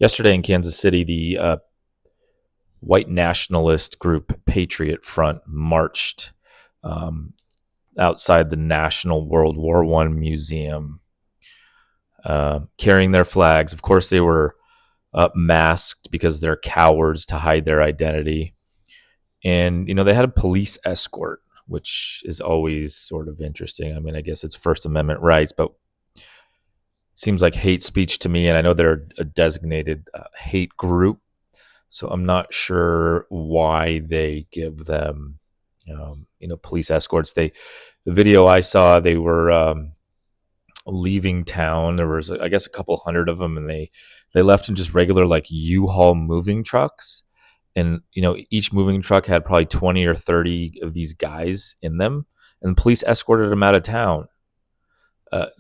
Yesterday in Kansas City, the white nationalist group Patriot Front marched um, outside the National World War One Museum, carrying their flags. Of course, they were masked because they're cowards to hide their identity. And, they had a police escort, which is always sort of interesting. I mean, I guess it's First Amendment rights, but seems like hate speech to me. And I know they're a designated hate group. So I'm not sure why they give them, police escorts. The video I saw, they were leaving town. There was, I guess, a couple hundred of them, and they left in just regular like U-Haul moving trucks. And each moving truck had probably 20 or 30 of these guys in them, and the police escorted them out of town.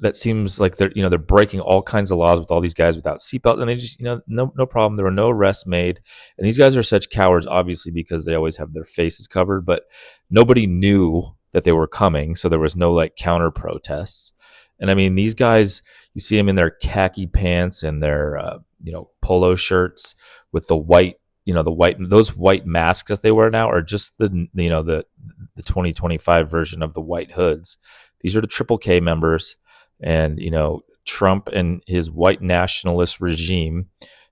That seems like they're breaking all kinds of laws with all these guys without seatbelt, and they just no problem. There were no arrests made, and these guys are such cowards, obviously, because they always have their faces covered. But nobody knew that they were coming, so there was no like counter protests. And I mean, these guys, you see them in their khaki pants and their polo shirts with the white. Those white masks that they wear now are just the 2025 version of the white hoods. These are the Triple K members, and Trump and his white nationalist regime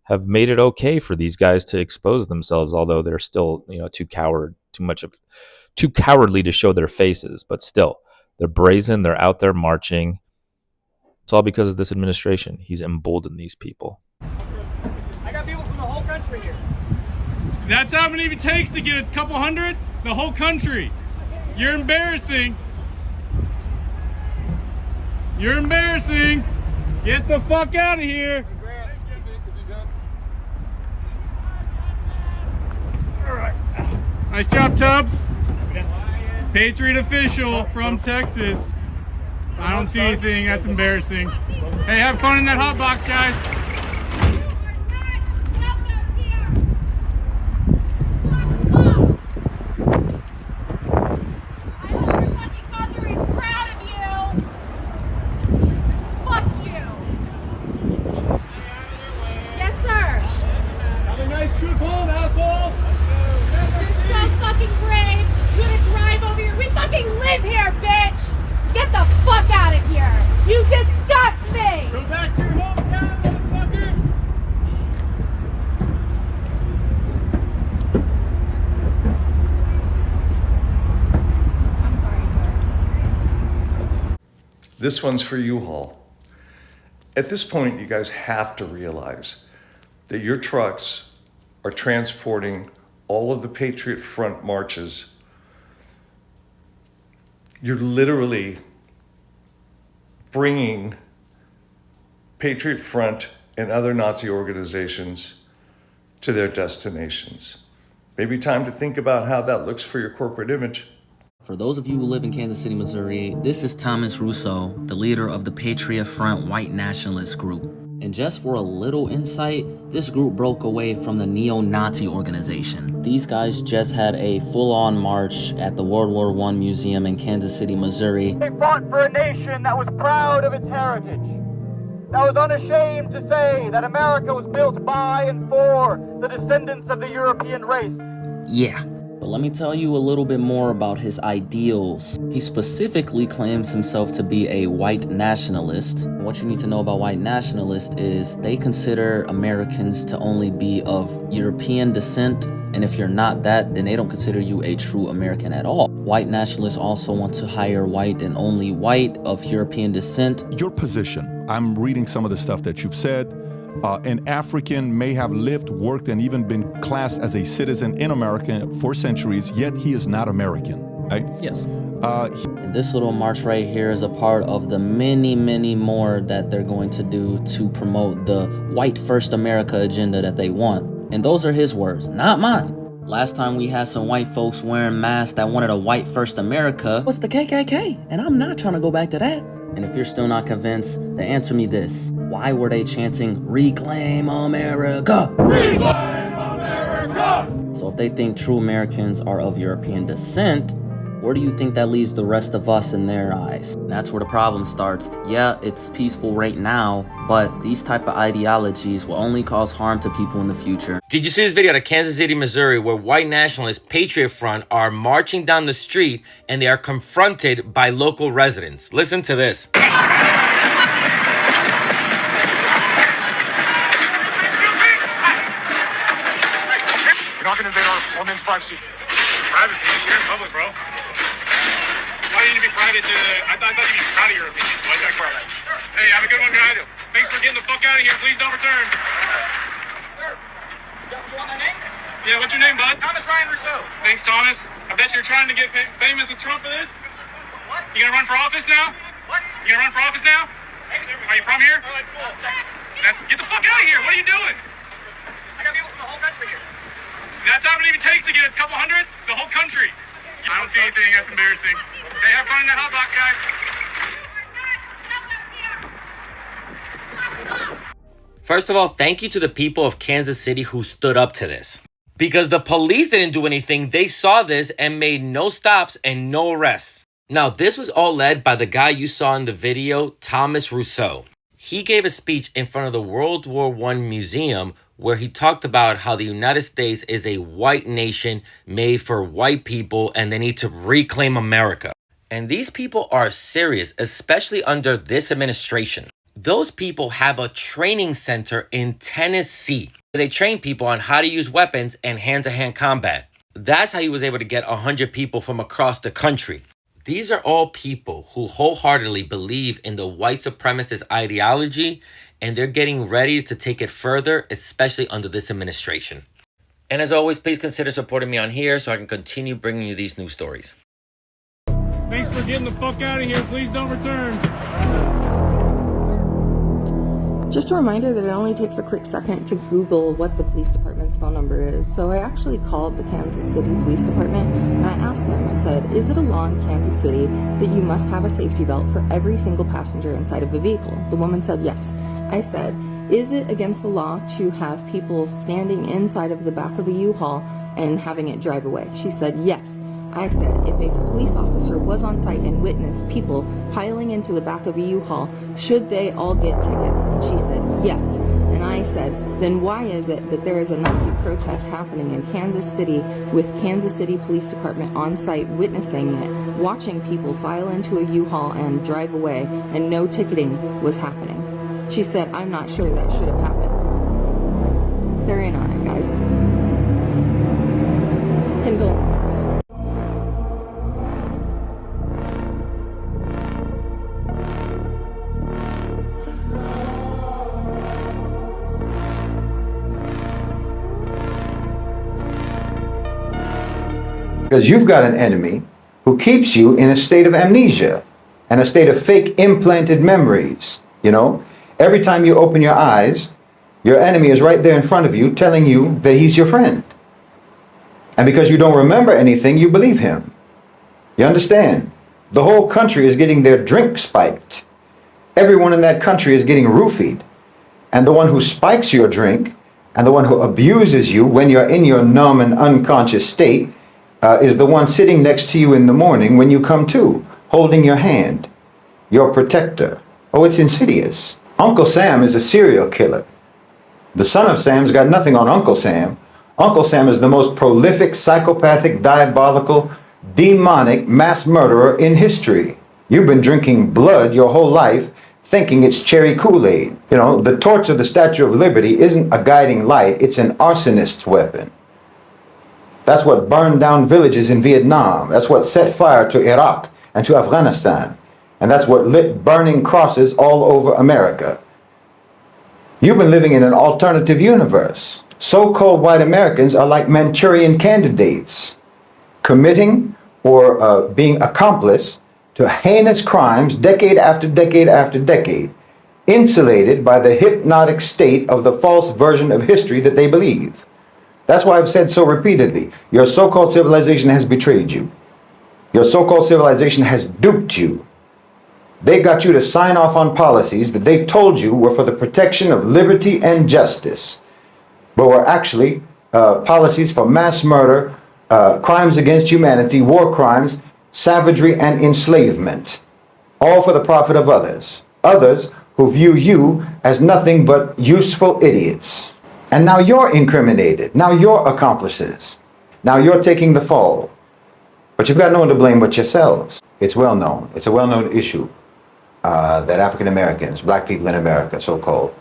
have made it okay for these guys to expose themselves, although they're still too cowardly to show their faces. But still, they're brazen. They're out there marching. It's all because of this administration. He's emboldened these people. I got people from the whole country here. That's how many it takes to get a couple hundred? The whole country. You're embarrassing. You're embarrassing. Get the fuck out of here. Grant, is he done? All right. Nice job, Tubbs. Patriot official from Texas. I don't see anything. That's embarrassing. Hey, have fun in that hot box, guys. Live here, bitch! Get the fuck out of here! You disgust me! Go back to your hometown, motherfucker! I'm sorry, sir. This one's for U-Haul. At this point, you guys have to realize that your trucks are transporting all of the Patriot Front marches. You're literally bringing Patriot Front and other Nazi organizations to their destinations. Maybe time to think about how that looks for your corporate image. For those of you who live in Kansas City, Missouri, this is Thomas Russo, the leader of the Patriot Front white nationalist group. And just for a little insight, this group broke away from the neo-Nazi organization. These guys just had a full-on march at the World War I Museum in Kansas City, Missouri. They fought for a nation that was proud of its heritage, that was unashamed to say that America was built by and for the descendants of the European race. Yeah. But let me tell you a little bit more about his ideals. He specifically claims himself to be a white nationalist. What you need to know about white nationalists is they consider Americans to only be of European descent, and if you're not that, then they don't consider you a true American at all. White nationalists also want to hire white and only white of European descent. Your position, I'm reading some of the stuff that you've said. An African may have lived, worked, and even been classed as a citizen in America for centuries, yet he is not American, right? Yes. And this little march right here is a part of the many, many more that they're going to do to promote the white first America agenda that they want. And those are his words, not mine. Last time we had some white folks wearing masks that wanted a white first America was the KKK, and I'm not trying to go back to that. And if you're still not convinced, then answer me this. Why were they chanting, "Reclaim America"? Reclaim America! So if they think true Americans are of European descent, Where do you think that leaves the rest of us in their eyes? That's where the problem starts. Yeah, it's peaceful right now, but these type of ideologies will only cause harm to people in the future. Did you see this video out of Kansas City, Missouri, where white nationalists, Patriot Front, are marching down the street and they are confronted by local residents? Listen to this. You're not gonna invade our woman's privacy. Privacy? You're in public, bro. Why do you need to be private to... I thought you'd be proud of your opinion. Why is that private? Hey, have a good one, guys. Thanks for getting the fuck out of here. Please don't return. Sir, you want my name? Yeah, what's your name, bud? Thomas Ryan Rousseau. Thanks, Thomas. I bet you're trying to get famous with Trump for this. What? You gonna run for office now? What? You gonna run for office now? Are you from here? All right, cool. Get the fuck out of here. What are you doing? I got people from the whole country here. That's how many it takes to get a couple hundred? The whole country. I don't see anything. That's embarrassing. Hey, have fun in that hot box, guys. First of all, thank you to the people of Kansas City who stood up to this. Because the police didn't do anything. They saw this and made no stops and no arrests. Now, this was all led by the guy you saw in the video, Thomas Rousseau. He gave a speech in front of the World War I Museum where he talked about how the United States is a white nation made for white people and they need to reclaim America. And these people are serious, especially under this administration. Those people have a training center in Tennessee. They train people on how to use weapons and hand-to-hand combat. That's how he was able to get 100 people from across the country. These are all people who wholeheartedly believe in the white supremacist ideology, and they're getting ready to take it further, especially under this administration. And as always, please consider supporting me on here so I can continue bringing you these news stories. Thanks for getting the fuck out of here. Please don't return. Just a reminder that it only takes a quick second to Google what the police department's phone number is. So I actually called the Kansas City Police Department and I asked them, I said, is it a law in Kansas City that you must have a safety belt for every single passenger inside of a vehicle? The woman said yes. I said, is it against the law to have people standing inside of the back of a U-Haul and having it drive away? She said yes. I said, if a police officer was on site and witnessed people piling into the back of a U-Haul, should they all get tickets? And she said, yes. And I said, then why is it that there is a Nazi protest happening in Kansas City with Kansas City Police Department on site witnessing it, watching people file into a U-Haul and drive away, and no ticketing was happening? She said, I'm not sure that should have happened. They're in on it, guys. Condolences. Because you've got an enemy who keeps you in a state of amnesia and a state of fake implanted memories. You know, every time you open your eyes, your enemy is right there in front of you telling you that he's your friend. And because you don't remember anything, you believe him. You understand? The whole country is getting their drink spiked. Everyone in that country is getting roofied. And the one who spikes your drink and the one who abuses you when you're in your numb and unconscious state is the one sitting next to you in the morning when you come to, holding your hand, your protector. Oh, it's insidious. Uncle Sam is a serial killer. The son of Sam's got nothing on Uncle Sam. Uncle Sam is the most prolific, psychopathic, diabolical, demonic mass murderer in history. You've been drinking blood your whole life, thinking it's cherry Kool-Aid. You know, the torch of the Statue of Liberty isn't a guiding light, it's an arsonist's weapon. That's what burned down villages in Vietnam. That's what set fire to Iraq and to Afghanistan. And that's what lit burning crosses all over America. You've been living in an alternative universe. So-called white Americans are like Manchurian candidates, committing or being accomplice to heinous crimes decade after decade after decade, insulated by the hypnotic state of the false version of history that they believe. That's why I've said so repeatedly, your so-called civilization has betrayed you. Your so-called civilization has duped you. They got you to sign off on policies that they told you were for the protection of liberty and justice, but were actually policies for mass murder, crimes against humanity, war crimes, savagery, and enslavement, all for the profit of others. Others who view you as nothing but useful idiots. And now you're incriminated. Now you're accomplices. Now you're taking the fall. But you've got no one to blame but yourselves. It's well known. It's a well-known issue that African Americans, black people in America, so-called,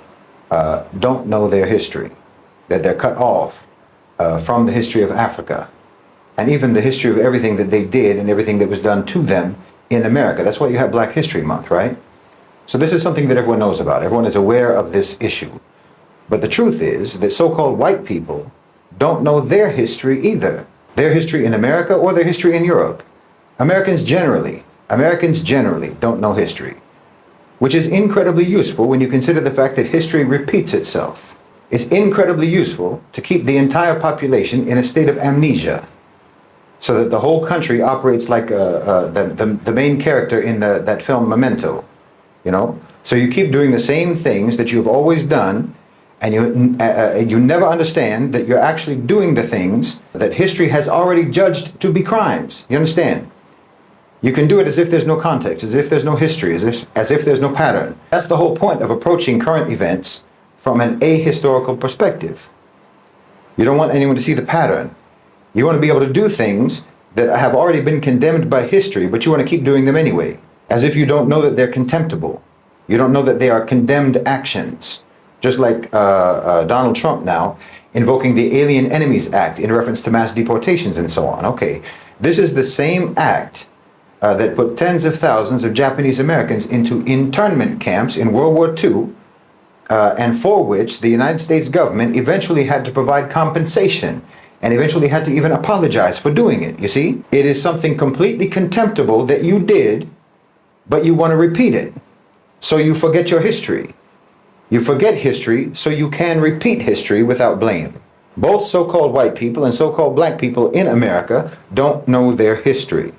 don't know their history, that they're cut off from the history of Africa, and even the history of everything that they did and everything that was done to them in America. That's why you have Black History Month, right? So this is something that everyone knows about. Everyone is aware of this issue. But the truth is that so-called white people don't know their history either. Their history in America or their history in Europe. Americans generally don't know history, which is incredibly useful when you consider the fact that history repeats itself. It's incredibly useful to keep the entire population in a state of amnesia, so that the whole country operates like the main character in that film Memento, you know? So you keep doing the same things that you've always done, and you never understand that you're actually doing the things that history has already judged to be crimes. You understand? You can do it as if there's no context, as if there's no history, as if there's no pattern. That's the whole point of approaching current events from an ahistorical perspective. You don't want anyone to see the pattern. You want to be able to do things that have already been condemned by history, but you want to keep doing them anyway, as if you don't know that they're contemptible. You don't know that they are condemned actions. Just like Donald Trump now invoking the Alien Enemies Act in reference to mass deportations and so on. Okay, this is the same act that put tens of thousands of Japanese Americans into internment camps in World War II, and for which the United States government eventually had to provide compensation and eventually had to even apologize for doing it. You see, it is something completely contemptible that you did, but you want to repeat it. So you forget your history. You forget history so you can repeat history without blame. Both so-called white people and so-called black people in America don't know their history.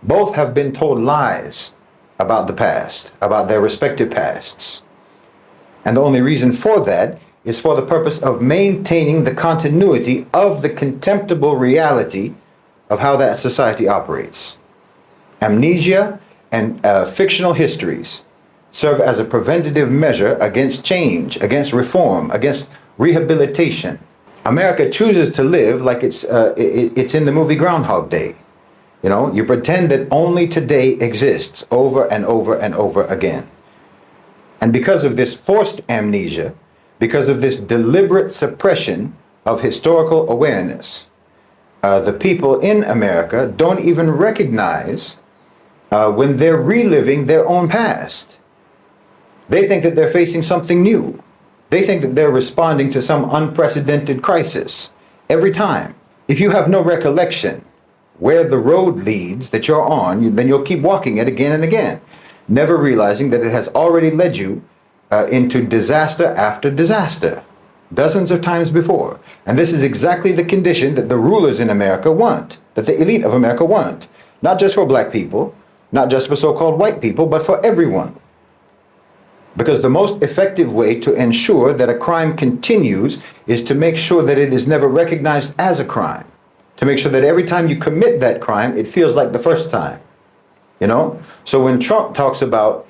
Both have been told lies about the past, about their respective pasts. And the only reason for that is for the purpose of maintaining the continuity of the contemptible reality of how that society operates. Amnesia and fictional histories serve as a preventative measure against change, against reform, against rehabilitation. America chooses to live like it's in the movie Groundhog Day. You know, you pretend that only today exists over and over and over again. And because of this forced amnesia, because of this deliberate suppression of historical awareness, the people in America don't even recognize when they're reliving their own past. They think that they're facing something new. They think that they're responding to some unprecedented crisis every time. If you have no recollection where the road leads that you're on, then you'll keep walking it again and again, never realizing that it has already led you into disaster after disaster, dozens of times before. And this is exactly the condition that the rulers in America want, that the elite of America want, not just for black people, not just for so-called white people, but for everyone. Because the most effective way to ensure that a crime continues is to make sure that it is never recognized as a crime. To make sure that every time you commit that crime, it feels like the first time. You know? So when Trump talks about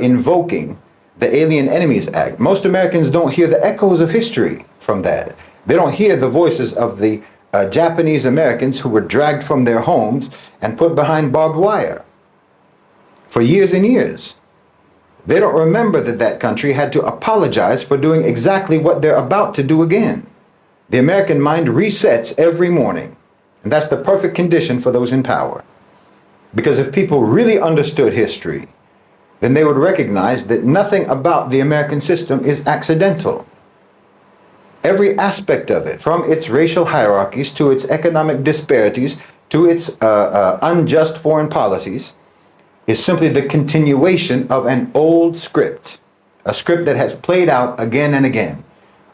invoking the Alien Enemies Act, most Americans don't hear the echoes of history from that. They don't hear the voices of the Japanese Americans who were dragged from their homes and put behind barbed wire for years and years. They don't remember that that country had to apologize for doing exactly what they're about to do again. The American mind resets every morning, and that's the perfect condition for those in power. Because if people really understood history, then they would recognize that nothing about the American system is accidental. Every aspect of it, from its racial hierarchies to its economic disparities to its unjust foreign policies, is simply the continuation of an old script, a script that has played out again and again,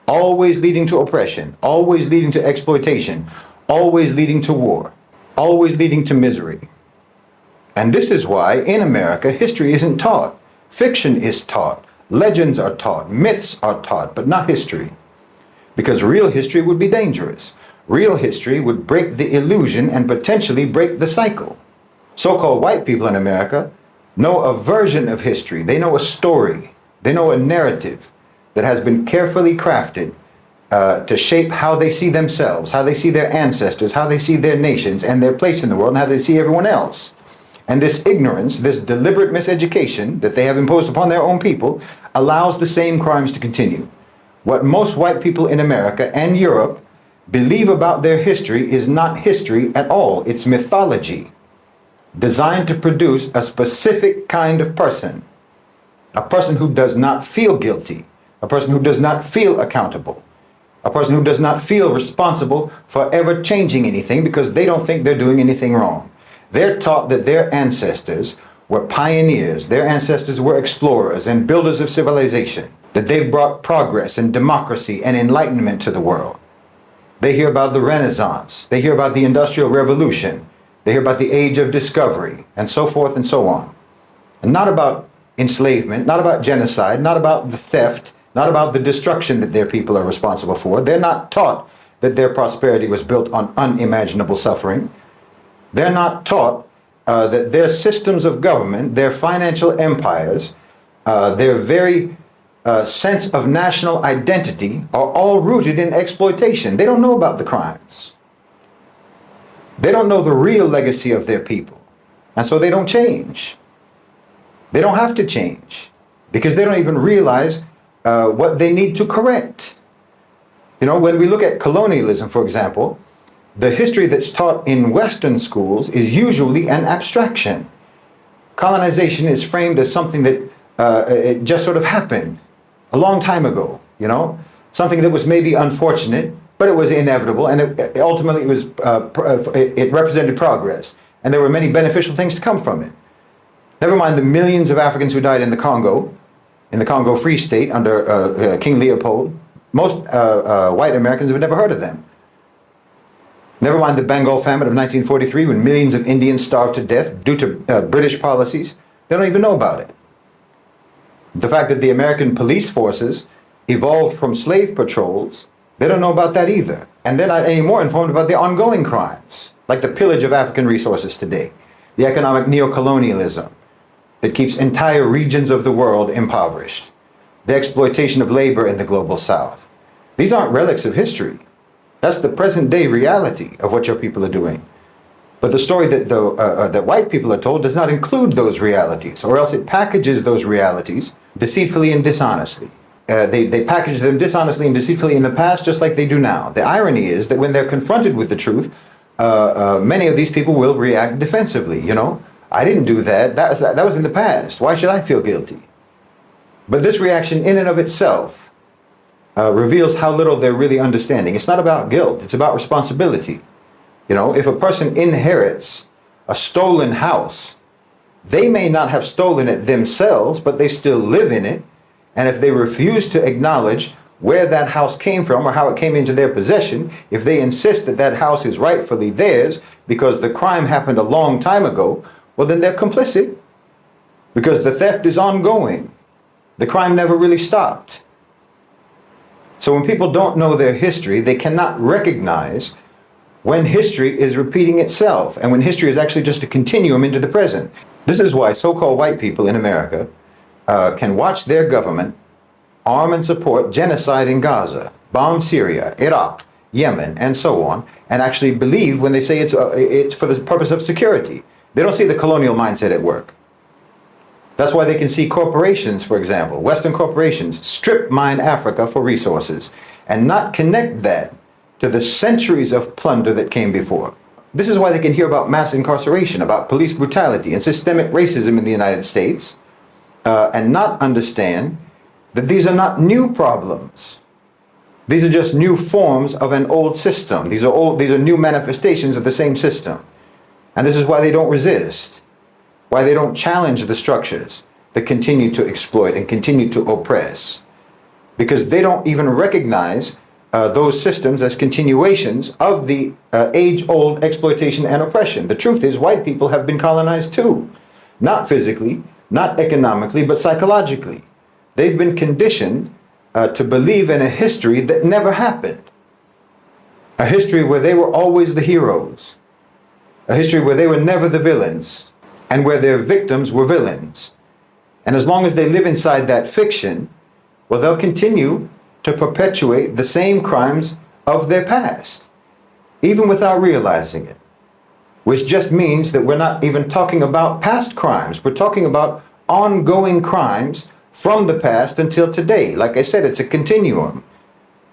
always leading to oppression, always leading to exploitation, always leading to war, always leading to misery. And this is why in America history isn't taught. Fiction is taught, legends are taught, myths are taught, but not history. Because real history would be dangerous. Real history would break the illusion and potentially break the cycle. So-called white people in America know a version of history. They know a story. They know a narrative that has been carefully crafted to shape how they see themselves, how they see their ancestors, how they see their nations and their place in the world, and how they see everyone else. And this ignorance, this deliberate miseducation that they have imposed upon their own people allows the same crimes to continue. What most white people in America and Europe believe about their history is not history at all. It's mythology designed to produce a specific kind of person, a person who does not feel guilty, a person who does not feel accountable, a person who does not feel responsible for ever changing anything because they don't think they're doing anything wrong. They're taught that their ancestors were pioneers, their ancestors were explorers and builders of civilization, that they've brought progress and democracy and enlightenment to the world. They hear about the Renaissance, they hear about the Industrial Revolution, they hear about the Age of Discovery, and so forth and so on. And not about enslavement, not about genocide, not about the theft, not about the destruction that their people are responsible for. They're not taught that their prosperity was built on unimaginable suffering. They're not taught that their systems of government, their financial empires, their very sense of national identity are all rooted in exploitation. They don't know about the crimes. They don't know the real legacy of their people. And so they don't change. They don't have to change because they don't even realize what they need to correct. You know, when we look at colonialism, for example, the history that's taught in Western schools is usually an abstraction. Colonization is framed as something that it just sort of happened a long time ago, you know, something that was maybe unfortunate, but it was inevitable, and ultimately it represented progress, and there were many beneficial things to come from it. Never mind the millions of Africans who died in the Congo Free State under King Leopold. Most white Americans have never heard of them. Never mind the Bengal famine of 1943 when millions of Indians starved to death due to British policies. They don't even know about it. The fact that the American police forces evolved from slave patrols, they don't know about that either. And they're not any more informed about the ongoing crimes, like the pillage of African resources today, the economic neocolonialism that keeps entire regions of the world impoverished, the exploitation of labor in the global South. These aren't relics of history. That's the present day reality of what your people are doing. But the story that white people are told does not include those realities, or else it packages those realities deceitfully and dishonestly. They package them dishonestly and deceitfully in the past just like they do now. The irony is that when they're confronted with the truth, many of these people will react defensively. You know, I didn't do that. That was in the past. Why should I feel guilty? But this reaction in and of itself reveals how little they're really understanding. It's not about guilt. It's about responsibility. You know, if a person inherits a stolen house, they may not have stolen it themselves, but they still live in it. And if they refuse to acknowledge where that house came from or how it came into their possession, if they insist that that house is rightfully theirs because the crime happened a long time ago, well, then they're complicit because the theft is ongoing. The crime never really stopped. So when people don't know their history, they cannot recognize when history is repeating itself and when history is actually just a continuum into the present. This is why so-called white people in America can watch their government arm and support genocide in Gaza, bomb Syria, Iraq, Yemen, and so on, and actually believe when they say it's for the purpose of security. They don't see the colonial mindset at work. That's why they can see corporations, for example, Western corporations, strip mine Africa for resources and not connect that to the centuries of plunder that came before. This is why they can hear about mass incarceration, about police brutality and systemic racism in the United States, and not understand that these are not new problems. These are just new forms of an old system. These are new manifestations of the same system. And this is why they don't resist, why they don't challenge the structures that continue to exploit and continue to oppress, because they don't even recognize those systems as continuations of the age-old exploitation and oppression. The truth is, white people have been colonized too, not physically, not economically, but psychologically. They've been conditioned to believe in a history that never happened, a history where they were always the heroes, a history where they were never the villains and where their victims were villains. And as long as they live inside that fiction, well, they'll continue to perpetuate the same crimes of their past, even without realizing it, which just means that we're not even talking about past crimes. We're talking about ongoing crimes from the past until today. Like I said, it's a continuum.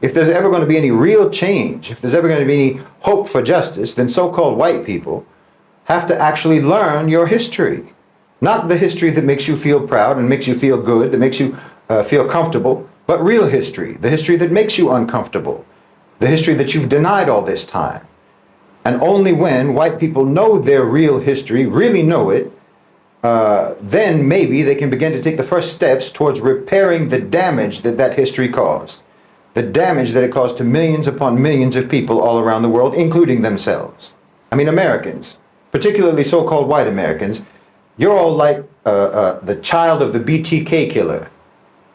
If there's ever going to be any real change, if there's ever going to be any hope for justice, then so-called white people have to actually learn your history. Not the history that makes you feel proud and makes you feel good, that makes you feel comfortable, but real history, the history that makes you uncomfortable, the history that you've denied all this time. And only when white people know their real history, really know it, then maybe they can begin to take the first steps towards repairing the damage that that history caused, the damage that it caused to millions upon millions of people all around the world, including themselves. I mean, Americans, particularly so-called white Americans, you're all like the child of the BTK killer,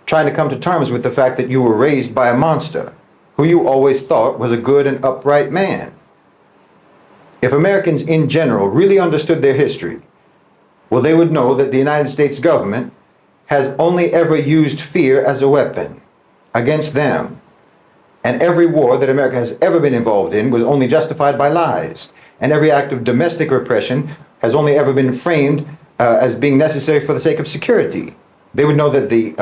trying to come to terms with the fact that you were raised by a monster who you always thought was a good and upright man. If Americans in general really understood their history, well, they would know that the United States government has only ever used fear as a weapon against them. And every war that America has ever been involved in was only justified by lies. And every act of domestic repression has only ever been framed as being necessary for the sake of security. They would know that the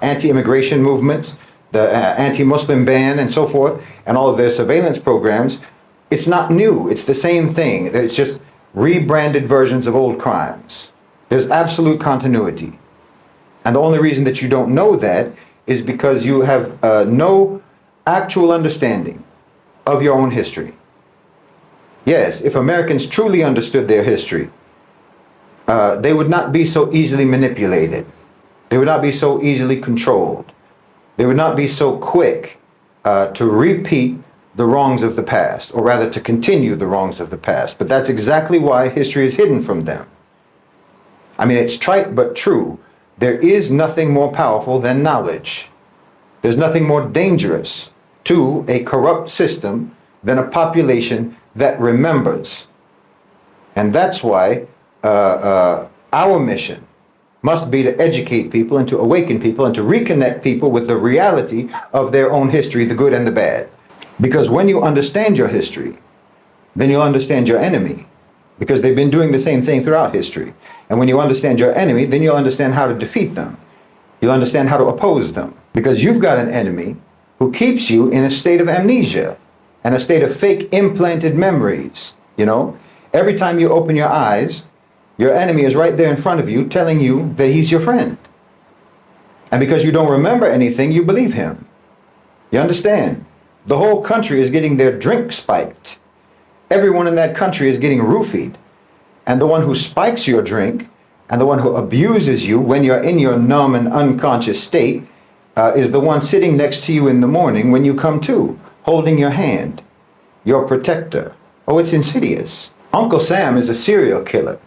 anti-immigration movements, the anti-Muslim ban and so forth, and all of their surveillance programs, it's not new. It's the same thing. It's just rebranded versions of old crimes. There's absolute continuity. And the only reason that you don't know that is because you have no actual understanding of your own history. Yes, if Americans truly understood their history, they would not be so easily manipulated. They would not be so easily controlled. They would not be so quick to repeat the wrongs of the past, or rather to continue the wrongs of the past. But that's exactly why history is hidden from them. I mean, it's trite but true. There is nothing more powerful than knowledge. There's nothing more dangerous to a corrupt system than a population that remembers. And that's why our mission must be to educate people and to awaken people and to reconnect people with the reality of their own history, the good and the bad. Because when you understand your history, then you'll understand your enemy, because they've been doing the same thing throughout history. And when you understand your enemy, then you'll understand how to defeat them. You'll understand how to oppose them, because you've got an enemy who keeps you in a state of amnesia and a state of fake implanted memories. You know, every time you open your eyes, your enemy is right there in front of you telling you that he's your friend. And because you don't remember anything, you believe him. You understand? The whole country is getting their drink spiked. Everyone in that country is getting roofied. And the one who spikes your drink and the one who abuses you when you're in your numb and unconscious state is the one sitting next to you in the morning when you come to, holding your hand, your protector. Oh, it's insidious. Uncle Sam is a serial killer.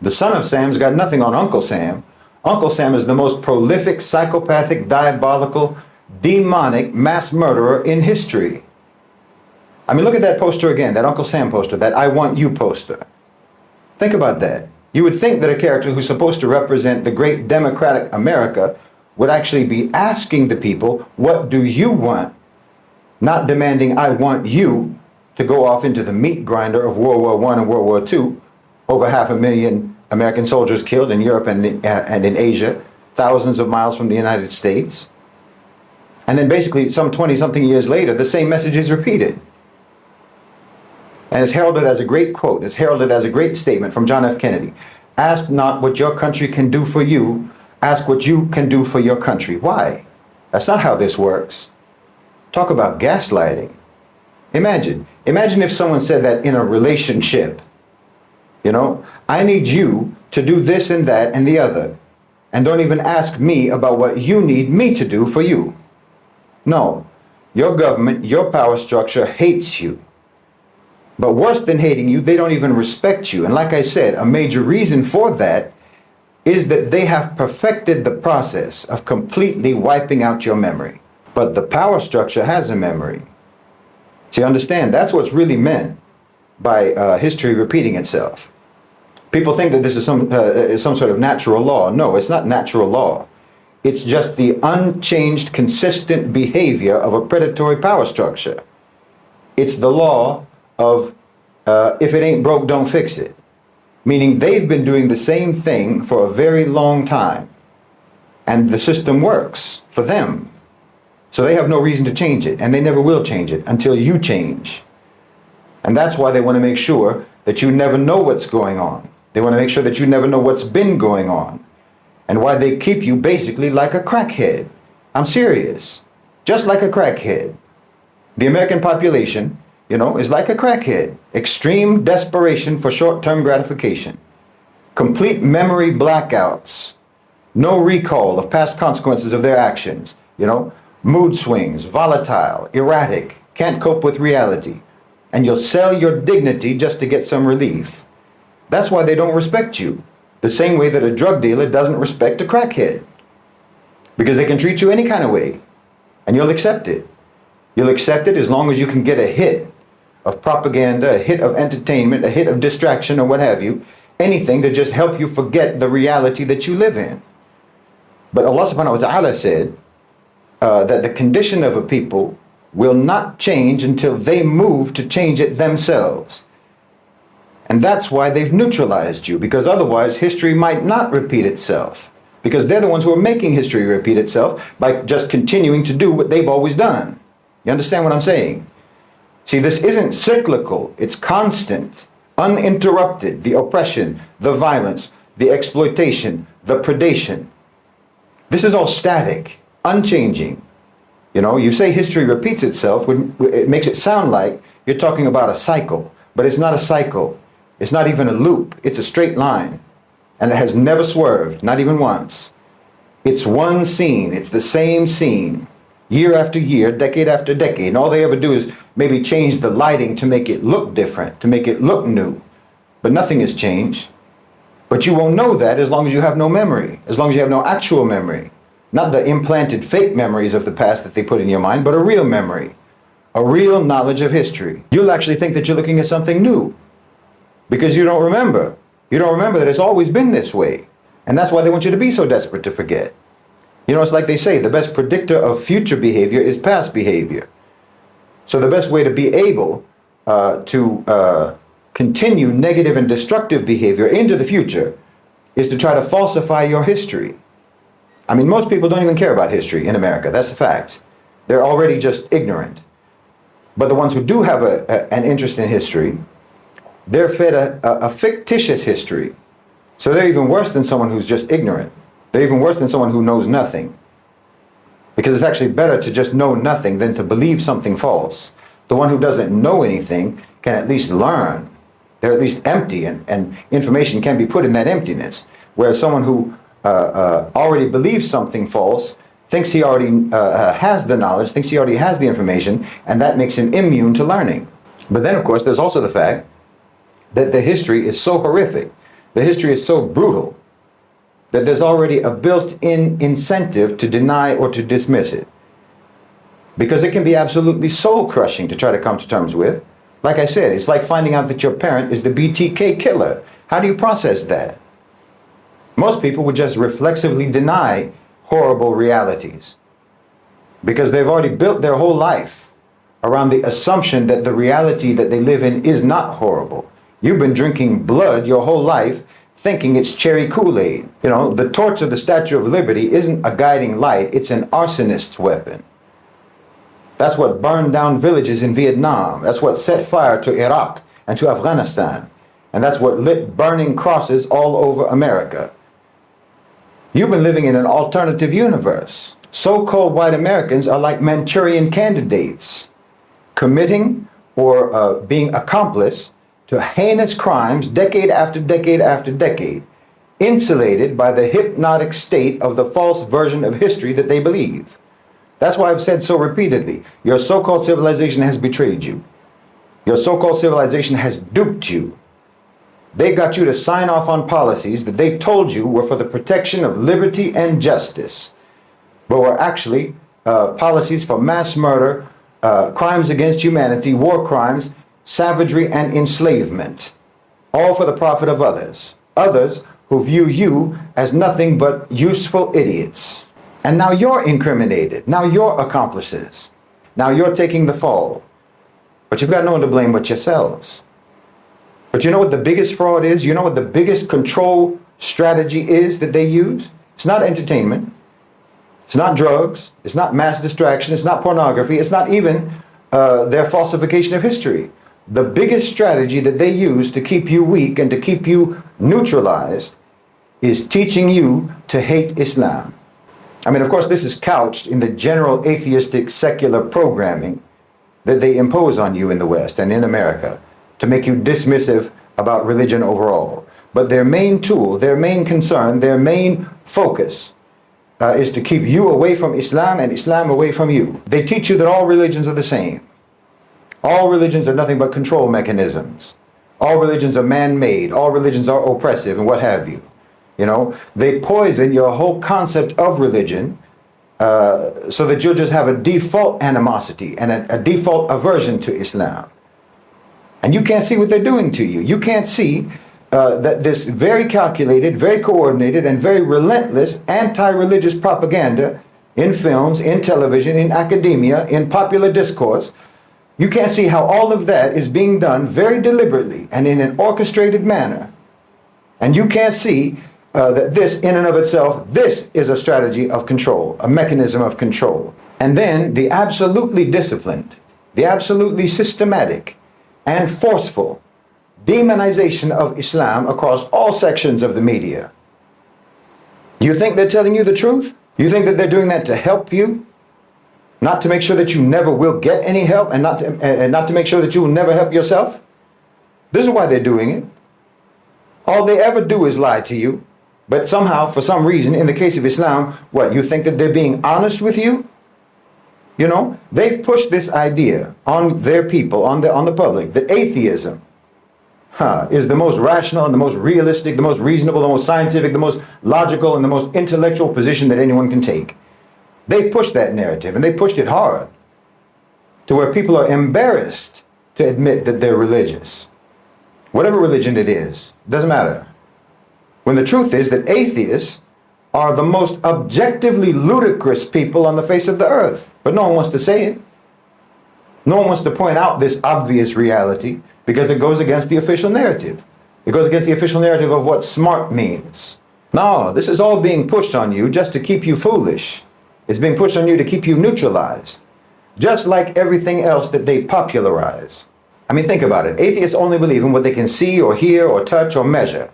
The son of Sam's got nothing on Uncle Sam. Uncle Sam is the most prolific, psychopathic, diabolical, demonic mass murderer in history. I mean, look at that poster again, that Uncle Sam poster, that I Want You poster. Think about that. You would think that a character who's supposed to represent the great democratic America would actually be asking the people, what do you want? Not demanding, I want you to go off into the meat grinder of World War I and World War II, over 500,000 American soldiers killed in Europe and in Asia, thousands of miles from the United States. And then basically some 20-something years later, the same message is repeated. And it's heralded as a great quote, it's heralded as a great statement from John F. Kennedy. Ask not what your country can do for you, ask what you can do for your country. Why? That's not how this works. Talk about gaslighting. Imagine if someone said that in a relationship. You know, I need you to do this and that and the other, and don't even ask me about what you need me to do for you. No, your government, your power structure hates you. But worse than hating you, they don't even respect you. And like I said, a major reason for that is that they have perfected the process of completely wiping out your memory. But the power structure has a memory. So you understand, that's what's really meant by history repeating itself. People think that this is some sort of natural law. No, it's not natural law. It's just the unchanged, consistent behavior of a predatory power structure. It's the law of if it ain't broke, don't fix it. Meaning they've been doing the same thing for a very long time. And the system works for them. So they have no reason to change it. And they never will change it until you change. And that's why they want to make sure that you never know what's going on. They want to make sure that you never know what's been going on. And why they keep you basically like a crackhead. I'm serious. Just like a crackhead. The American population, is like a crackhead. Extreme desperation for short-term gratification. Complete memory blackouts. No recall of past consequences of their actions. Mood swings, volatile, erratic, can't cope with reality. And you'll sell your dignity just to get some relief. That's why they don't respect you. The same way that a drug dealer doesn't respect a crackhead. Because they can treat you any kind of way. And you'll accept it. You'll accept it as long as you can get a hit of propaganda, a hit of entertainment, a hit of distraction, or what have you. Anything to just help you forget the reality that you live in. But Allah subhanahu wa ta'ala said that the condition of a people will not change until they move to change it themselves. And that's why they've neutralized you, because otherwise history might not repeat itself. Because they're the ones who are making history repeat itself by just continuing to do what they've always done. You understand what I'm saying? See, this isn't cyclical, it's constant, uninterrupted. The oppression, the violence, the exploitation, the predation. This is all static, unchanging. You say history repeats itself, it makes it sound like you're talking about a cycle, but it's not a cycle. It's not even a loop. It's a straight line. And it has never swerved, not even once. It's one scene. It's the same scene. Year after year, decade after decade. And all they ever do is maybe change the lighting to make it look different, to make it look new. But nothing has changed. But you won't know that as long as you have no memory, as long as you have no actual memory. Not the implanted fake memories of the past that they put in your mind, but a real memory, a real knowledge of history. You'll actually think that you're looking at something new because you don't remember. You don't remember that it's always been this way. And that's why they want you to be so desperate to forget. It's like they say, the best predictor of future behavior is past behavior. So the best way to be able to continue negative and destructive behavior into the future is to try to falsify your history. I mean, most people don't even care about history in America. That's a fact. They're already just ignorant. But the ones who do have an interest in history, they're fed a fictitious history. So they're even worse than someone who's just ignorant. They're even worse than someone who knows nothing. Because it's actually better to just know nothing than to believe something false. The one who doesn't know anything can at least learn. They're at least empty, and information can be put in that emptiness. Whereas someone who already believes something false, thinks he already has the knowledge, thinks he already has the information, and that makes him immune to learning. But then, of course, there's also the fact that the history is so horrific, the history is so brutal, that there's already a built-in incentive to deny or to dismiss it. Because it can be absolutely soul-crushing to try to come to terms with. Like I said, it's like finding out that your parent is the BTK killer. How do you process that? Most people would just reflexively deny horrible realities because they've already built their whole life around the assumption that the reality that they live in is not horrible. You've been drinking blood your whole life thinking it's cherry Kool-Aid. The torch of the Statue of Liberty isn't a guiding light, it's an arsonist's weapon. That's what burned down villages in Vietnam. That's what set fire to Iraq and to Afghanistan. And that's what lit burning crosses all over America. You've been living in an alternative universe. So-called white Americans are like Manchurian candidates, committing or being accomplice to heinous crimes decade after decade after decade, insulated by the hypnotic state of the false version of history that they believe. That's why I've said so repeatedly, your so-called civilization has betrayed you. Your so-called civilization has duped you. They got you to sign off on policies that they told you were for the protection of liberty and justice, but were actually policies for mass murder, crimes against humanity, war crimes, savagery, and enslavement, all for the profit of others. Others who view you as nothing but useful idiots. And now you're incriminated. Now you're accomplices. Now you're taking the fall. But you've got no one to blame but yourselves. But you know what the biggest fraud is? You know what the biggest control strategy is that they use? It's not entertainment. It's not drugs. It's not mass distraction. It's not pornography. It's not even their falsification of history. The biggest strategy that they use to keep you weak and to keep you neutralized is teaching you to hate Islam. I mean, of course, this is couched in the general atheistic secular programming that they impose on you in the West and in America to make you dismissive about religion overall. But their main tool, their main concern, their main focus is to keep you away from Islam and Islam away from you. They teach you that all religions are the same. All religions are nothing but control mechanisms. All religions are man-made. All religions are oppressive and what have you. You know, they poison your whole concept of religion so that you'll just have a default animosity and a default aversion to Islam. And you can't see what they're doing to you. You can't see that this very calculated, very coordinated, and very relentless anti-religious propaganda in films, in television, in academia, in popular discourse, you can't see how all of that is being done very deliberately and in an orchestrated manner. And you can't see that this, in and of itself, this is a strategy of control, a mechanism of control. And then the absolutely disciplined, the absolutely systematic and forceful demonization of Islam across all sections of the media. You think they're telling you the truth? You think that they're doing that to help you? Not to make sure that you never will get any help and not to make sure that you will never help yourself? This is why they're doing it. All they ever do is lie to you. But somehow, for some reason, in the case of Islam, what, you think that they're being honest with you? You know, they've pushed this idea on their people, on the public, that atheism is the most rational and the most realistic, the most reasonable, the most scientific, the most logical, and the most intellectual position that anyone can take. They've pushed that narrative, and they pushed it hard to where people are embarrassed to admit that they're religious. Whatever religion it is, doesn't matter. When the truth is that atheists are the most objectively ludicrous people on the face of the earth. But no one wants to say it. No one wants to point out this obvious reality because it goes against the official narrative. It goes against the official narrative of what smart means. No, this is all being pushed on you just to keep you foolish. It's being pushed on you to keep you neutralized, just like everything else that they popularize. I mean, think about it. Atheists only believe in what they can see or hear or touch or measure.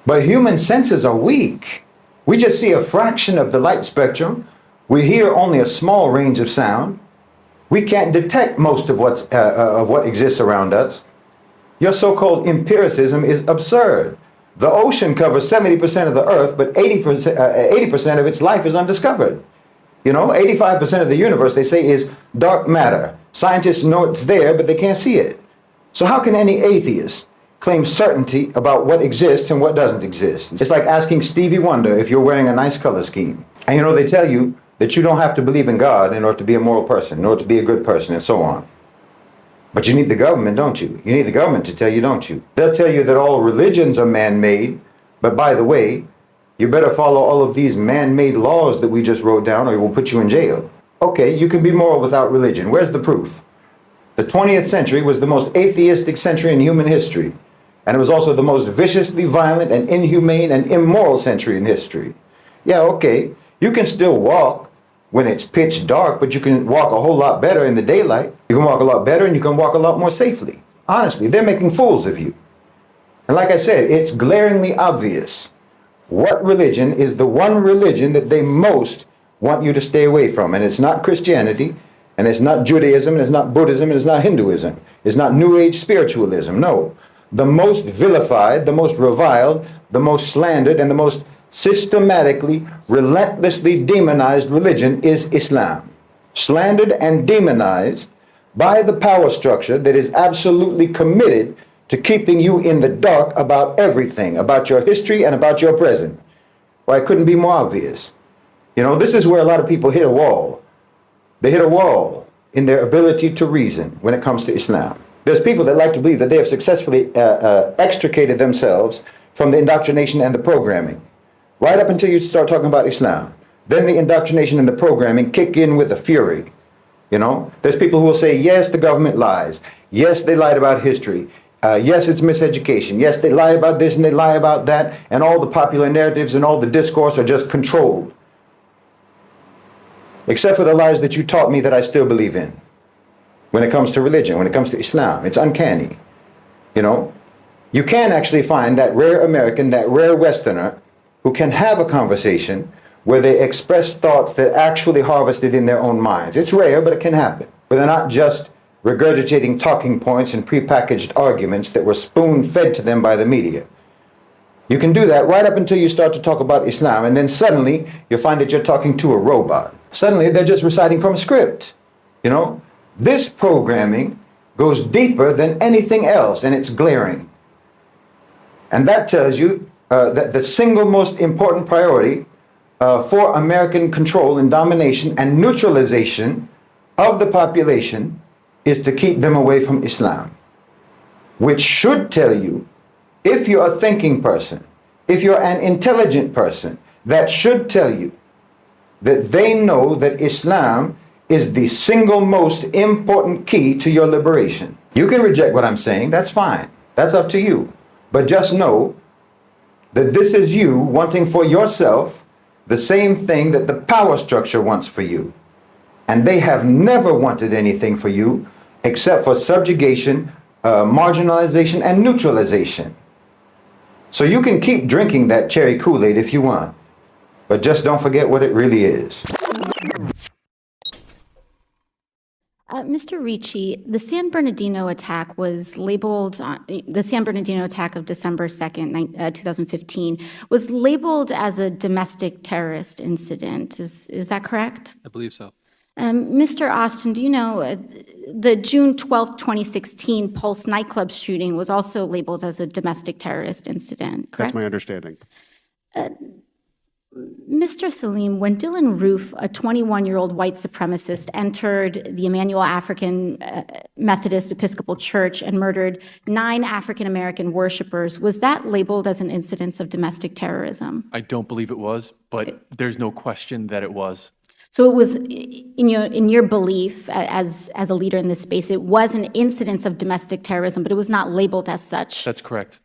But human senses are weak. We just see a fraction of the light spectrum. We hear only a small range of sound. We can't detect most of what exists around us. Your so-called empiricism is absurd. The ocean covers 70% of the earth, but 80% of its life is undiscovered. You know, 85% of the universe, they say, is dark matter. Scientists know it's there, but they can't see it. So how can any atheist claim certainty about what exists and what doesn't exist? It's like asking Stevie Wonder if you're wearing a nice color scheme. And you know, they tell you that you don't have to believe in God in order to be a moral person, in order to be a good person, and so on. But you need the government, don't you? You need the government to tell you, don't you? They'll tell you that all religions are man-made, but by the way, you better follow all of these man-made laws that we just wrote down or we'll put you in jail. Okay, you can be moral without religion. Where's the proof? The 20th century was the most atheistic century in human history. And it was also the most viciously violent and inhumane and immoral century in history. Yeah, okay, you can still walk when it's pitch dark, but you can walk a whole lot better in the daylight. You can walk a lot better and you can walk a lot more safely. Honestly, they're making fools of you. And like I said, it's glaringly obvious what religion is the one religion that they most want you to stay away from. And it's not Christianity, and it's not Judaism, and it's not Buddhism, and it's not Hinduism. It's not New Age spiritualism, no. The most vilified, the most reviled, the most slandered, and the most systematically, relentlessly demonized religion is Islam. Slandered and demonized by the power structure that is absolutely committed to keeping you in the dark about everything, about your history and about your present. Why, it couldn't be more obvious. You know, this is where a lot of people hit a wall. They hit a wall in their ability to reason when it comes to Islam. There's people that like to believe that they have successfully extricated themselves from the indoctrination and the programming, right up until you start talking about Islam. Then the indoctrination and the programming kick in with a fury. You know, there's people who will say, yes, the government lies. Yes, they lied about history. Yes, it's miseducation. Yes, they lie about this and they lie about that. And all the popular narratives and all the discourse are just controlled. Except for the lies that you taught me that I still believe in. When it comes to religion, when it comes to Islam, it's uncanny. You know, you can actually find that rare American, that rare Westerner who can have a conversation where they express thoughts that actually harvested in their own minds. It's rare, but it can happen. Where they're not just regurgitating talking points and prepackaged arguments that were spoon-fed to them by the media. You can do that right up until you start to talk about Islam, and then suddenly you find that you're talking to a robot. Suddenly they're just reciting from a script. You know, this programming goes deeper than anything else, and it's glaring. And that tells you that the single most important priority for American control and domination and neutralization of the population is to keep them away from Islam. Which should tell you, if you're a thinking person, if you're an intelligent person, that should tell you that they know that Islam is the single most important key to your liberation. You can reject what I'm saying, that's fine. That's up to you. But just know that this is you wanting for yourself the same thing that the power structure wants for you. And they have never wanted anything for you except for subjugation, marginalization, and neutralization. So you can keep drinking that cherry Kool-Aid if you want, but just don't forget what it really is. Mr. Ricci, the San Bernardino attack was labeled, the San Bernardino attack of December 2nd, 2015, was labeled as a domestic terrorist incident. Is that correct? I believe so. Mr. Austin, do you know the June 12th, 2016 Pulse nightclub shooting was also labeled as a domestic terrorist incident, correct? That's my understanding. Mr. Salim, when Dylan Roof, a 21-year-old white supremacist, entered the Emmanuel African Methodist Episcopal Church and murdered 9 African-American worshipers, was that labeled as an incidence of domestic terrorism? I don't believe it was, but there's no question that it was. So it was, in your belief as a leader in this space, it was an incidence of domestic terrorism, but it was not labeled as such. That's correct.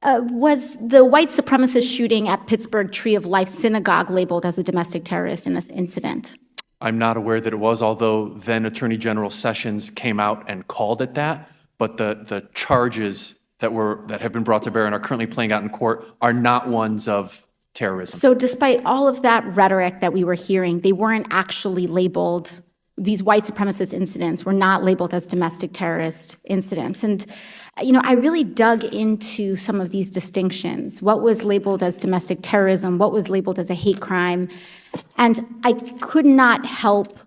Was the white supremacist shooting at Pittsburgh Tree of Life Synagogue labeled as a domestic terrorist incident? I'm not aware that it was, although then Attorney General Sessions came out and called it that. But the charges that have been brought to bear and are currently playing out in court are not ones of terrorism. So despite all of that rhetoric that we were hearing, they weren't actually labeled, these white supremacist incidents were not labeled as domestic terrorist incidents. And I really dug into some of these distinctions. What was labeled as domestic terrorism? What was labeled as a hate crime? And I could not help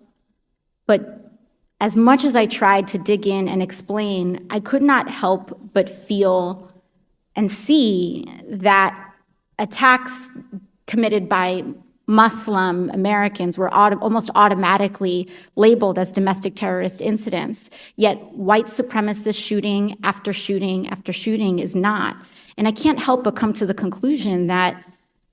but, as much as I tried to dig in and explain, I could not help but feel and see that attacks committed by Muslim Americans were almost automatically labeled as domestic terrorist incidents, yet white supremacist shooting after shooting after shooting is not. And I can't help but come to the conclusion that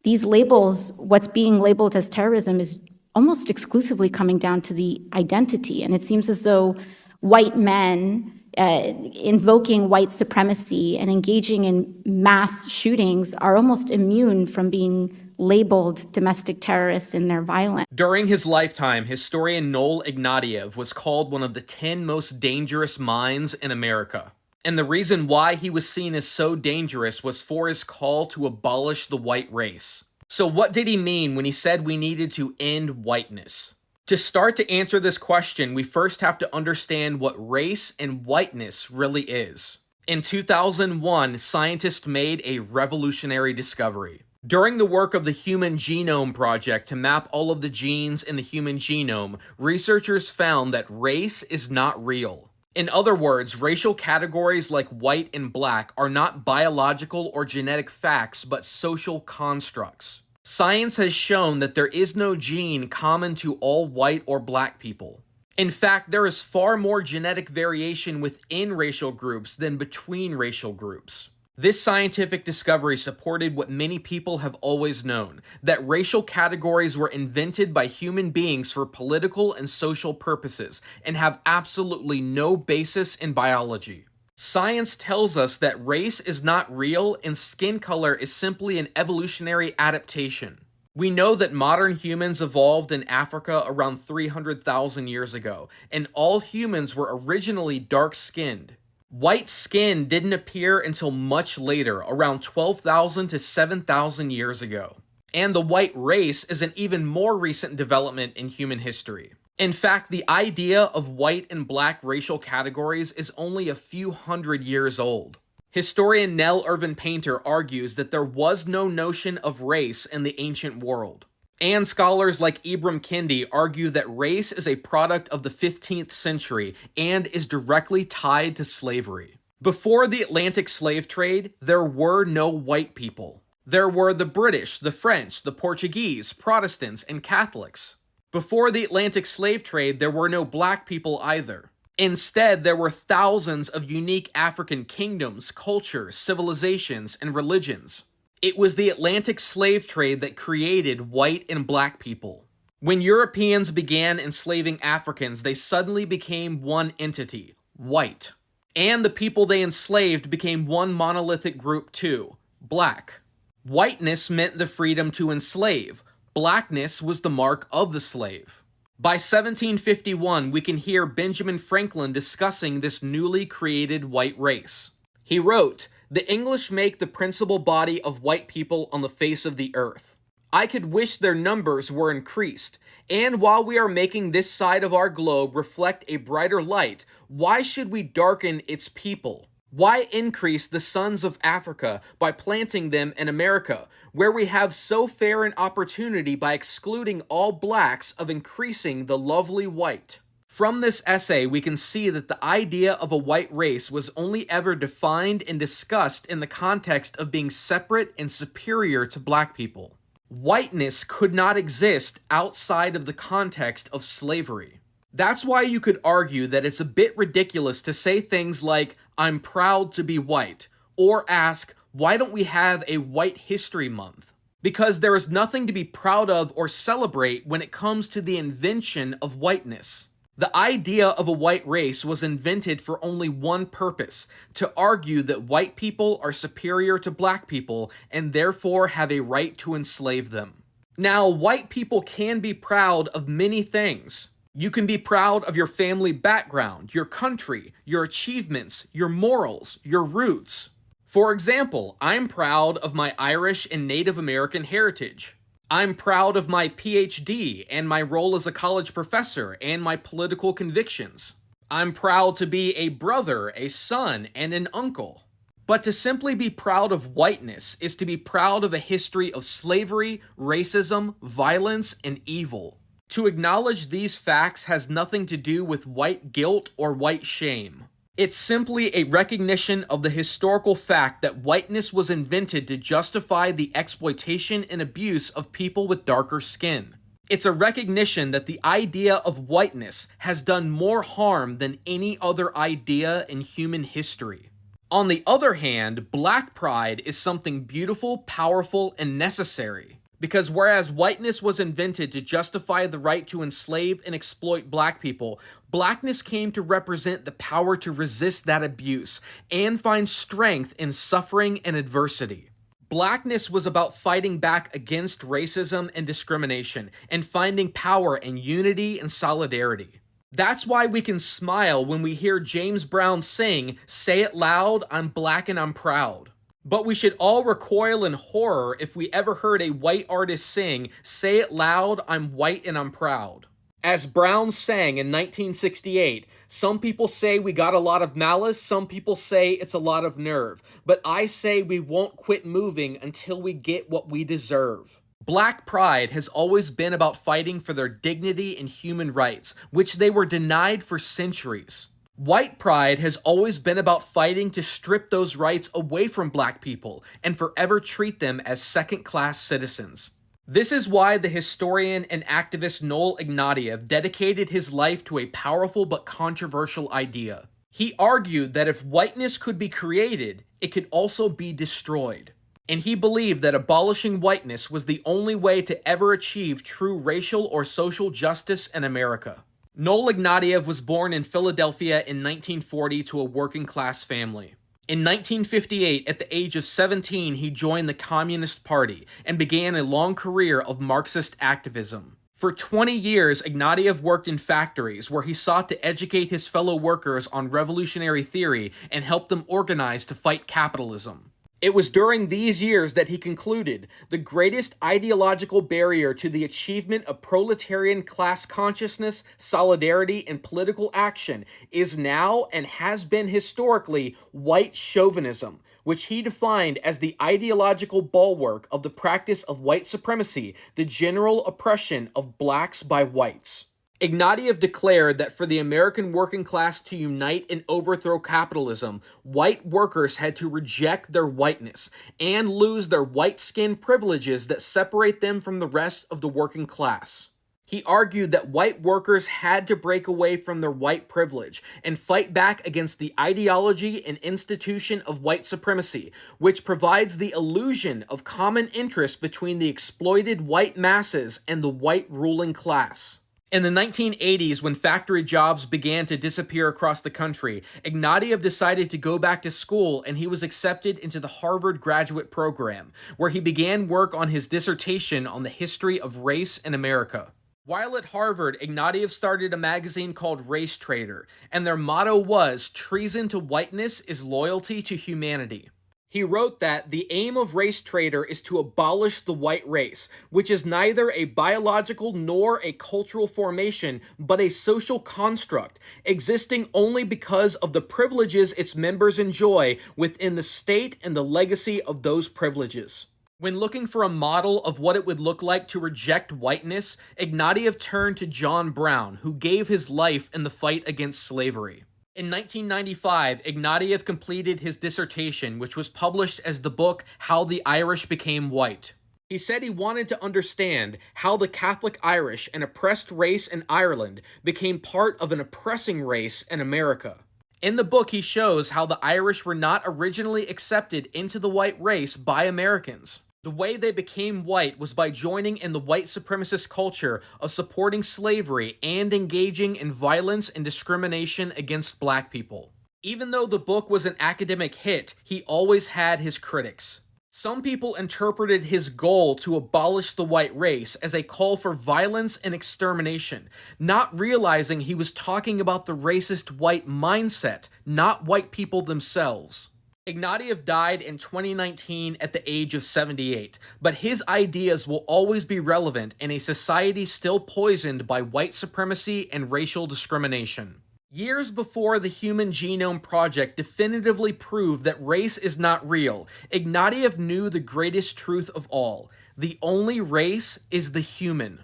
these labels, what's being labeled as terrorism, is almost exclusively coming down to the identity. And it seems as though white men invoking white supremacy and engaging in mass shootings are almost immune from being labeled domestic terrorists in their violence. During his lifetime, historian Noel Ignatieff was called one of the 10 most dangerous minds in America. And the reason why he was seen as so dangerous was for his call to abolish the white race. So what did he mean when he said we needed to end whiteness? To start to answer this question, we first have to understand what race and whiteness really is. In 2001, scientists made a revolutionary discovery. During the work of the Human Genome Project to map all of the genes in the human genome, researchers found that race is not real. In other words, racial categories like white and black are not biological or genetic facts, but social constructs. Science has shown that there is no gene common to all white or black people. In fact, there is far more genetic variation within racial groups than between racial groups. This scientific discovery supported what many people have always known, that racial categories were invented by human beings for political and social purposes and have absolutely no basis in biology. Science tells us that race is not real and skin color is simply an evolutionary adaptation. We know that modern humans evolved in Africa around 300,000 years ago, and all humans were originally dark-skinned. White skin didn't appear until much later, around 12,000 to 7,000 years ago. And the white race is an even more recent development in human history. In fact, the idea of white and black racial categories is only a few hundred years old. Historian Nell Irvin Painter argues that there was no notion of race in the ancient world. And scholars like Ibram Kendi argue that race is a product of the 15th century and is directly tied to slavery. Before the Atlantic slave trade, there were no white people. There were the British, the French, the Portuguese, Protestants, and Catholics. Before the Atlantic slave trade, there were no black people either. Instead, there were thousands of unique African kingdoms, cultures, civilizations, and religions. It was the Atlantic slave trade that created white and black people. When Europeans began enslaving Africans, they suddenly became one entity, white. And the people they enslaved became one monolithic group too, black. Whiteness meant the freedom to enslave. Blackness was the mark of the slave. By 1751, we can hear Benjamin Franklin discussing this newly created white race. He wrote, "The English make the principal body of white people on the face of the earth. I could wish their numbers were increased, and while we are making this side of our globe reflect a brighter light, why should we darken its people? Why increase the sons of Africa by planting them in America, where we have so fair an opportunity by excluding all blacks of increasing the lovely white?" From this essay, we can see that the idea of a white race was only ever defined and discussed in the context of being separate and superior to black people. Whiteness could not exist outside of the context of slavery. That's why you could argue that it's a bit ridiculous to say things like, "I'm proud to be white," or ask, "Why don't we have a White History Month?" Because there is nothing to be proud of or celebrate when it comes to the invention of whiteness. The idea of a white race was invented for only one purpose, to argue that white people are superior to black people and therefore have a right to enslave them. Now, white people can be proud of many things. You can be proud of your family background, your country, your achievements, your morals, your roots. For example, I'm proud of my Irish and Native American heritage. I'm proud of my PhD and my role as a college professor and my political convictions. I'm proud to be a brother, a son, and an uncle. But to simply be proud of whiteness is to be proud of a history of slavery, racism, violence, and evil. To acknowledge these facts has nothing to do with white guilt or white shame. It's simply a recognition of the historical fact that whiteness was invented to justify the exploitation and abuse of people with darker skin. It's a recognition that the idea of whiteness has done more harm than any other idea in human history. On the other hand, black pride is something beautiful, powerful, and necessary. Because whereas whiteness was invented to justify the right to enslave and exploit black people, blackness came to represent the power to resist that abuse and find strength in suffering and adversity. Blackness was about fighting back against racism and discrimination and finding power in unity and solidarity. That's why we can smile when we hear James Brown sing, "Say it loud, I'm black and I'm proud." But we should all recoil in horror if we ever heard a white artist sing, "Say it loud, I'm white and I'm proud." As Brown sang in 1968, "Some people say we got a lot of malice, some people say it's a lot of nerve, but I say we won't quit moving until we get what we deserve." Black pride has always been about fighting for their dignity and human rights, which they were denied for centuries. White pride has always been about fighting to strip those rights away from black people and forever treat them as second-class citizens. This is why the historian and activist Noel Ignatieff dedicated his life to a powerful but controversial idea. He argued that if whiteness could be created, it could also be destroyed. And he believed that abolishing whiteness was the only way to ever achieve true racial or social justice in America. Noel Ignatieff was born in Philadelphia in 1940 to a working-class family. In 1958, at the age of 17, he joined the Communist Party and began a long career of Marxist activism. For 20 years, Ignatieff worked in factories where he sought to educate his fellow workers on revolutionary theory and help them organize to fight capitalism. It was during these years that he concluded the greatest ideological barrier to the achievement of proletarian class consciousness, solidarity, and political action is now and has been historically white chauvinism, which he defined as the ideological bulwark of the practice of white supremacy, the general oppression of blacks by whites. Ignatieff declared that for the American working class to unite and overthrow capitalism, white workers had to reject their whiteness and lose their white skin privileges that separate them from the rest of the working class. He argued that white workers had to break away from their white privilege and fight back against the ideology and institution of white supremacy, which provides the illusion of common interest between the exploited white masses and the white ruling class. In the 1980s, when factory jobs began to disappear across the country, Ignatieff decided to go back to school, and he was accepted into the Harvard graduate program, where he began work on his dissertation on the history of race in America. While at Harvard, Ignatieff started a magazine called Race Trader, and their motto was, "Treason to whiteness is loyalty to humanity." He wrote that the aim of Race Trader is to abolish the white race, which is neither a biological nor a cultural formation, but a social construct, existing only because of the privileges its members enjoy within the state and the legacy of those privileges. When looking for a model of what it would look like to reject whiteness, Ignatieff turned to John Brown, who gave his life in the fight against slavery. In 1995, Ignatieff completed his dissertation, which was published as the book How the Irish Became White. He said he wanted to understand how the Catholic Irish, an oppressed race in Ireland, became part of an oppressing race in America. In the book, he shows how the Irish were not originally accepted into the white race by Americans. The way they became white was by joining in the white supremacist culture of supporting slavery and engaging in violence and discrimination against black people. Even though the book was an academic hit, he always had his critics. Some people interpreted his goal to abolish the white race as a call for violence and extermination, not realizing he was talking about the racist white mindset, not white people themselves. Ignatieff died in 2019 at the age of 78, but his ideas will always be relevant in a society still poisoned by white supremacy and racial discrimination. Years before the Human Genome Project definitively proved that race is not real, Ignatieff knew the greatest truth of all: the only race is the human.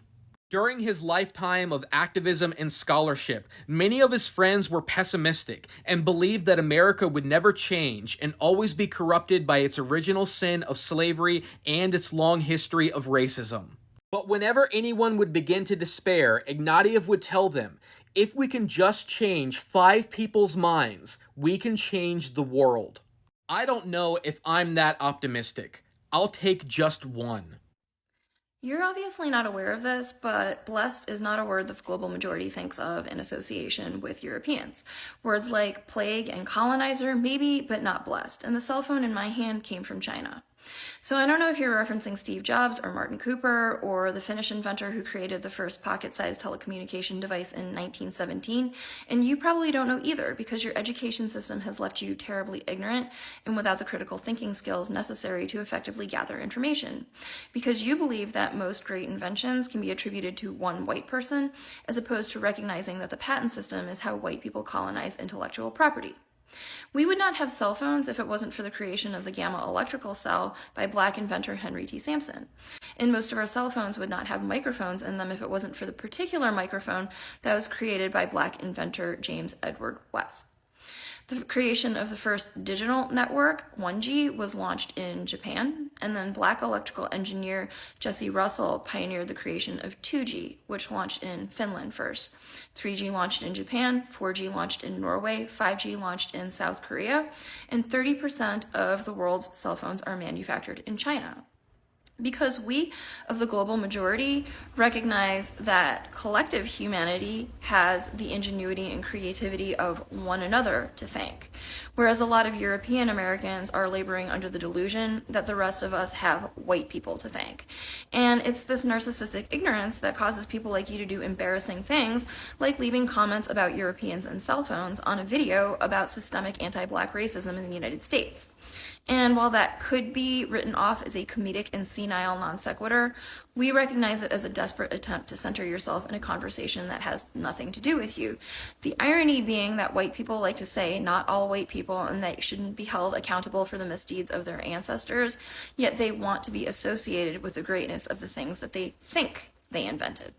During his lifetime of activism and scholarship, many of his friends were pessimistic and believed that America would never change and always be corrupted by its original sin of slavery and its long history of racism. But whenever anyone would begin to despair, Ignatieff would tell them, "If we can just change 5 people's minds, we can change the world." I don't know if I'm that optimistic. I'll take just one. You're obviously not aware of this, but blessed is not a word the global majority thinks of in association with Europeans. Words like plague and colonizer, maybe, but not blessed. And the cell phone in my hand came from China. So I don't know if you're referencing Steve Jobs or Martin Cooper or the Finnish inventor who created the first pocket-sized telecommunication device in 1917, and you probably don't know either because your education system has left you terribly ignorant and without the critical thinking skills necessary to effectively gather information. Because you believe that most great inventions can be attributed to one white person, as opposed to recognizing that the patent system is how white people colonize intellectual property. We would not have cell phones if it wasn't for the creation of the gamma electrical cell by black inventor Henry T. Sampson. And most of our cell phones would not have microphones in them if it wasn't for the particular microphone that was created by black inventor James Edward West. The creation of the first digital network, 1G, was launched in Japan, and then Black electrical engineer Jesse Russell pioneered the creation of 2G, which launched in Finland first. 3G launched in Japan, 4G launched in Norway, 5G launched in South Korea, and 30% of the world's cell phones are manufactured in China. Because we of the global majority recognize that collective humanity has the ingenuity and creativity of one another to thank, whereas a lot of European Americans are laboring under the delusion that the rest of us have white people to thank. And it's this narcissistic ignorance that causes people like you to do embarrassing things, like leaving comments about Europeans and cell phones on a video about systemic anti-Black racism in the United States. And while that could be written off as a comedic and senile non sequitur, we recognize it as a desperate attempt to center yourself in a conversation that has nothing to do with you. The irony being that white people like to say not all white people and they shouldn't be held accountable for the misdeeds of their ancestors, yet they want to be associated with the greatness of the things that they think they invented.